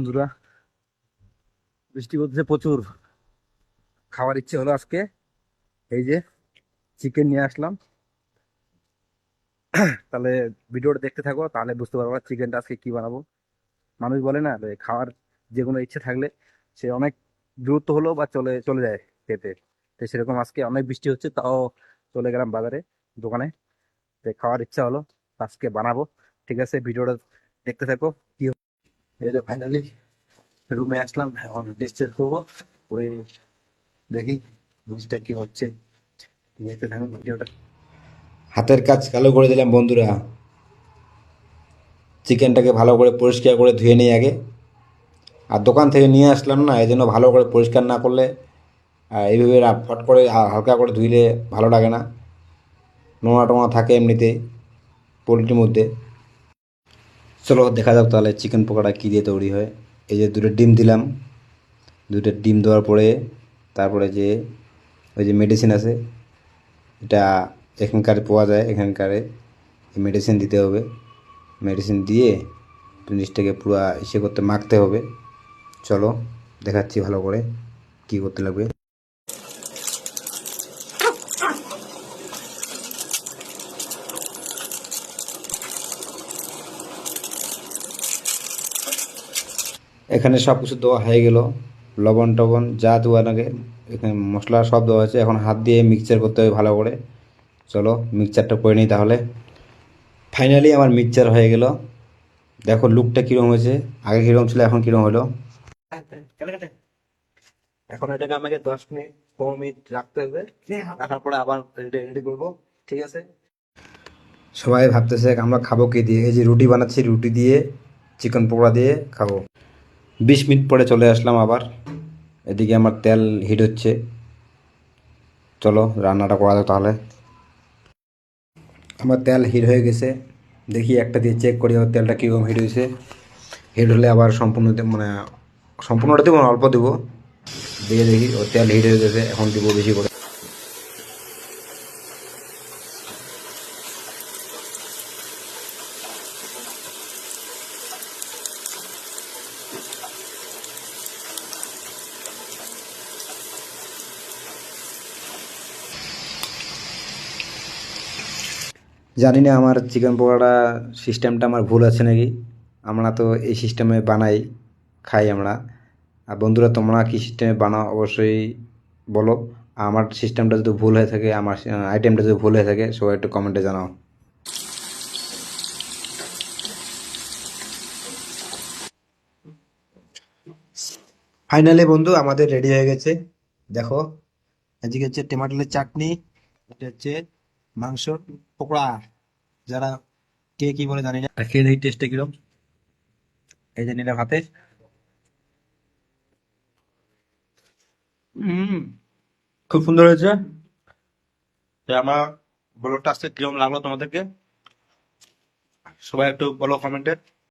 বন্ধুরা, বৃষ্টি পড়তেছে প্রচুর। খাওয়ার ইচ্ছে হলো আজকে। এই যে চিকেন নিয়ে আসলাম। তাহলে ভিডিওটা দেখতে থাকো, তাহলে বুঝতে পারবো চিকেনটা আজকে কি বানাবো। মানুষ বলে না যে খাওয়ার যে কোনো ইচ্ছে থাকলে সে অনেক দূরত্ব হলো বা চলে চলে যায় খেতে। তো সেরকম আজকে অনেক বৃষ্টি হচ্ছে, তাও চলে গেলাম বাজারে, দোকানে। তো খাওয়ার ইচ্ছা হলো, আজকে বানাবো। ঠিক আছে, ভিডিওটা দেখতে থাকো। কি এই যে ফাইনালি রুমে আসলাম, এখন ডিসচার্জ করবো। ওই দেখি জিনিসটা কি হচ্ছে। দেখতে থাকুন ভিডিওটা। হাতের কাজ চালু করে দিলাম বন্ধুরা। চিকেনটাকে ভালো করে পরিষ্কার করে ধুয়ে নিই আগে। আর দোকান থেকে নিয়ে আসলাম না, এই জন্য ভালো করে পরিষ্কার না করলে এইভাবে ফট করে হালকা করে ধুইলে ভালো লাগে না। নোংরা টোঙা থাকে এমনিতেই পোলট্রির মধ্যে। চলো দেখা যাক তাহলে চিকেন পকোড়া কী দিয়ে তৈরি হয়। এই যে দুটো ডিম দিলাম। দুটো ডিম দেওয়ার পরে তারপরে যে ওই যে মেডিসিন আছে, এটা এখানকার পাওয়া যায়, এখানকার মেডিসিন দিতে হবে। মেডিসিন দিয়ে জিনিসটাকে পুরো করতে মাখতে হবে। চলো দেখাচ্ছি ভালো করে কি করতে লাগবে। এখানে সব কিছু দেওয়া হয়ে গেল, লবণ টবণ যা দেওয়া লাগে এখানে মশলা সব দেওয়া আছে। এখন হাত দিয়ে মিক্সচার করতে হবে ভালো করে। চলো মিক্সচারটা করে নিই তাহলে। ফাইনালি আমার মিক্সচার হয়ে গেল। দেখো লুকটা কীরকম হয়েছে, আগে কীরকম ছিল এখন কীরকম হলো। এখন এটাকে আমাকে 10 মিনিট 15 মিনিট রাখতে হবে, রাখার পরে আবার রেডি করবো। ঠিক আছে। সবাই ভাবতেছে আমরা খাবো কি দিয়ে, এই যে রুটি বানাচ্ছি, রুটি দিয়ে চিকেন পকোড়া দিয়ে খাবো। 20 মিনিট পরে চলে আসলাম আবার। এদিকে আমার তেল হিট হচ্ছে। চলো রান্নাটা করা যাক তাহলে। আমার তেল হিট হয়ে গেছে, দেখি একটা দিয়ে চেক করি আমার তেলটা কীরকম হিট হয়েছে। হিট হলে আবার সম্পূর্ণ মানে সম্পূর্ণটা দেবো না, অল্প দেবো। দিয়ে দেখি ও তেল হিট হয়ে গেছে, এখন দিব বেশি করে। জানি না আমার চিকেন পকোড়া সিস্টেমটা আমার ভুল আছে নাকি। আমরা তো এই সিস্টেমে বানাই, খাই আমরা। আর বন্ধুরা তোমরা কী সিস্টেমে বানাও অবশ্যই বলো। আমার সিস্টেমটা যদি ভুল হয়ে থাকে, আমার আইটেমটা যদি ভুল হয়ে থাকে, সবাই একটু কমেন্টে জানাও। ফাইনালি বন্ধু আমাদের রেডি হয়ে গেছে। দেখো আজকে হচ্ছে টমেটোর চাটনি, এটা হচ্ছে মাংস পকোড়া, যারা কে কি বলে জানি না। আর খেয়ে দেখি টেস্টটা কিরকম। এই যে নিলাম হাতে। হম, খুব সুন্দর হয়েছে। তো আমার ব্লগটা আজকে কিরকম লাগলো তোমাদেরকে, সবাই একটু বলো কমেন্টে।